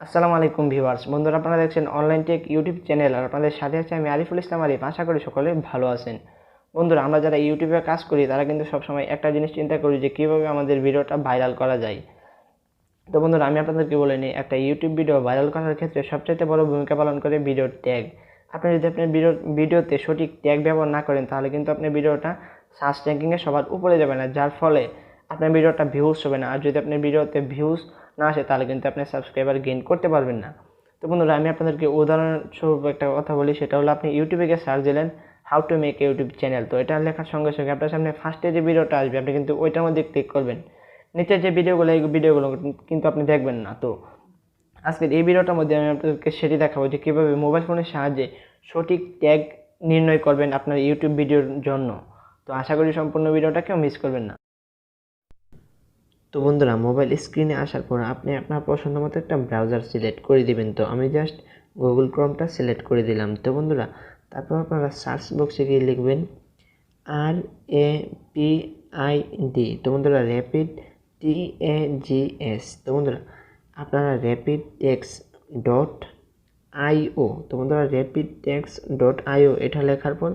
আসসালামু আলাইকুম ভিউয়ার্স, বন্ধুরা আপনারা দেখছেন অনলাইন টেক ইউটিউব চ্যানেল আর আপনাদের সাথে আছে আমি আরিফুল ইসলাম আরিফ। আশা করি সকলে ভালো আছেন। বন্ধুরা, আমরা যারা ইউটিউবে কাজ করি তারা কিন্তু সবসময় একটা জিনিস চিন্তা করি যে কীভাবে আমাদের ভিডিওটা ভাইরাল করা যায়। তো বন্ধুরা, আমি আপনাদেরকে বলে নিই, একটা ইউটিউব ভিডিও ভাইরাল করার ক্ষেত্রে সবচাইতে বড় ভূমিকা পালন করে ভিডিওর ট্যাগ। আপনি যদি আপনার ভিডিওতে সঠিক ট্যাগ ব্যবহার না করেন তাহলে কিন্তু আপনার ভিডিওটা সার্চ র্যাঙ্কিংয়ে সবার উপরে যাবে না, যার ফলে আপনার ভিডিওটা ভিউজ হবে না। আর যদি আপনার ভিডিওতে ভিউজ না আসে তাহলে কিন্তু আপনি সাবস্ক্রাইবার গেইন করতে পারবেন না। তো বন্ধুরা, আমি আপনাদেরকে উদাহরণস্বরূপ একটা কথা বলি, সেটা হলো আপনি ইউটিউবে গিয়ে সার্চ দিলেন how to make YouTube channel. তো এটা লেখার সঙ্গে সঙ্গে আপনার সামনে ফার্স্টে যে ভিডিওটা আসবে আপনি কিন্তু ওইটার মধ্যে ক্লিক করবেন। নিচের যে ভিডিওগুলো এই ভিডিওগুলো কিন্তু আপনি দেখবেন না। তো আজকের এই ভিডিওটার মধ্যে আমি আপনাদেরকে সেটি দেখাবো যে কীভাবে মোবাইল ফোনের সাহায্যে সঠিক ট্যাগ নির্ণয় করবেন আপনার ইউটিউব ভিডিওর জন্য। তো আশা করি সম্পূর্ণ ভিডিওটা কেউ মিস করবেন না। তো বন্ধুরা, মোবাইল স্ক্রিনে আসার পর আপনি আপনার পছন্দ মতো একটা ব্রাউজার সিলেক্ট করে দিবেন। তো আমি জাস্ট গুগল ক্রোমটা সিলেক্ট করে দিলাম। তো বন্ধুরা, তারপর আপনারা সার্চ বক্সে গিয়ে লিখবেন RAPID। তো বন্ধুরা, র্যাপিড TAGS। তো বন্ধুরা, আপনারা Rapidtags.io। তো বন্ধুরা, Rapidtags.io এটা লেখার পর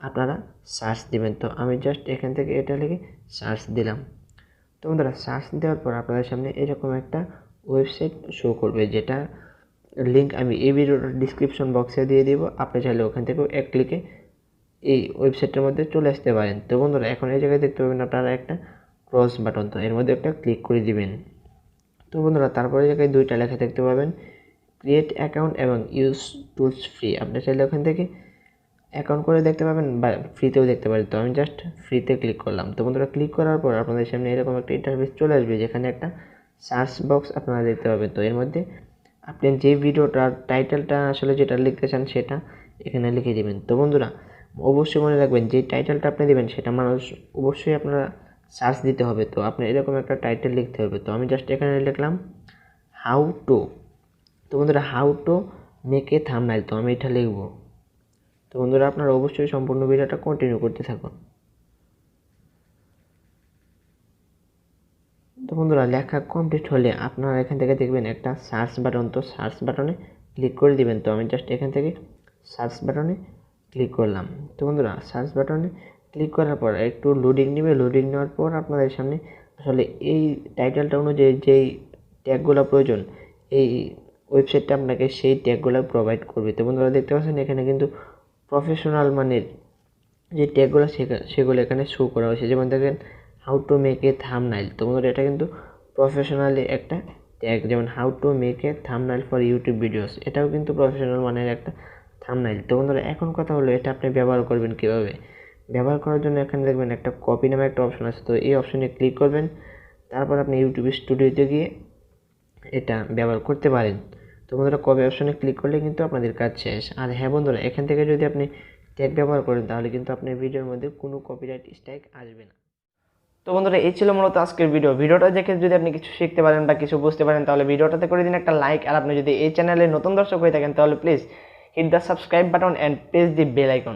আপনারা সার্চ দিবেন। তো আমি জাস্ট এখান থেকে এটা লিখে সার্চ দিলাম। তো বন্ধুরা, সার্চ দেওয়ার পর আপনাদের সামনে এরকম একটা ওয়েবসাইট শো করবে, যেটা লিঙ্ক আমি এই ভিডিওর ডিসক্রিপশন বক্সে দিয়ে দিব। আপনি চাইলে ওখান থেকেও এক ক্লিকে এই ওয়েবসাইটের মধ্যে চলে আসতে পারেন। তো বন্ধুরা, এখন এই জায়গায় দেখতে পাবেন আপনারা একটা ক্রস বাটন, তো এর মধ্যে একটা ক্লিক করে দিবেন। তো বন্ধুরা, তারপরে জায়গায় দুইটা লেখা দেখতে পাবেন, ক্রিয়েট অ্যাকাউন্ট এবং ইউজ টুলস ফ্রি। আপনি চাইলে ওখান থেকে অ্যাকাউন্ট করে দেখতে পাবেন বা ফ্রিতেও দেখতে পারেন। তো আমি জাস্ট ফ্রিতে ক্লিক করলাম। তো বন্ধুরা, ক্লিক করার পর আপনাদের সামনে এরকম একটা ইন্টারফেস চলে আসবে, যেখানে একটা সার্চ বক্স আপনারা দেখতে পাবেন। তো এর মধ্যে আপনি যে ভিডিওটার টাইটেলটা আসলে যেটা লিখতে চান সেটা এখানে লিখে দেবেন। তো বন্ধুরা, অবশ্যই মনে রাখবেন যে টাইটেলটা আপনি দেবেন সেটা মানুষ অবশ্যই আপনারা সার্চ দিতে হবে। তো আপনি এরকম একটা টাইটেল লিখতে হবে। তো আমি জাস্ট এখানে লিখলাম হাউ টু। তো বন্ধুরা, how to make a thumbnail. তো আমি এটা লিখব। তো বন্ধুরা, আপনারা অবশ্যই সম্পূর্ণ ভিডিওটা কন্টিনিউ করতে থাকুন। তো বন্ধুরা, লেখা কমপ্লিট হলে আপনারা এখান থেকে দেখবেন একটা সার্চ বাটন। তো সার্চ বাটনে ক্লিক করে দিবেন। তো আমি জাস্ট এখান থেকে সার্চ বাটনে ক্লিক করলাম। তো বন্ধুরা, সার্চ বাটনে ক্লিক করার পর একটু লোডিং নেবে। লোডিং নেওয়ার পর আপনাদের সামনে আসলে এই টাইটেলটা অনুযায়ী যেই ট্যাগগুলো প্রয়োজন এই ওয়েবসাইটটা আপনাকে সেই ট্যাগগুলো প্রোভাইড করবে। তো বন্ধুরা, দেখতে পাচ্ছেন এখানে কিন্তু প্রফেশনাল মানের যে ট্যাগগুলো সেগুলো এখানে শো করা হয়েছে। যেমন দেখেন how to make a thumbnail. তো বন্ধুরা, এটা কিন্তু প্রফেশনালি একটা ট্যাগ। যেমন how to make a thumbnail for YouTube videos, এটাও কিন্তু প্রফেশনাল মানের একটা থাম্বনেল। তো বন্ধুরা, এখন কথা হলো এটা আপনি ব্যবহার করবেন কীভাবে। ব্যবহার করার জন্য এখানে দেখবেন একটা কপি নামে একটা অপশন আছে। তো এই অপশনে ক্লিক করবেন। তারপর আপনি ইউটিউব স্টুডিওতে গিয়ে এটা ব্যবহার করতে পারেন। তো বন্ধুরা, কপি অপশনে ক্লিক করলে কিন্তু আপনাদের কাজ শেষ। আর হ্যাঁ বন্ধুরা, এখান থেকে যদি আপনি ট্যাগ ব্যবহার করেন তাহলে কিন্তু আপনার ভিডিওর মধ্যে কোনো কপিরাইট স্ট্রাইক আসবে না। তো বন্ধুরা, এই ছিল মূলত আজকের ভিডিওটা দেখে যদি আপনি কিছু শিখতে পারেন বা কিছু বুঝতে পারেন তাহলে ভিডিওটাতে করে দিন একটা লাইক। আর আপনি যদি এই চ্যানেলে নতুন দর্শক হয়ে থাকেন তাহলে please hit the subscribe button and press the bell icon.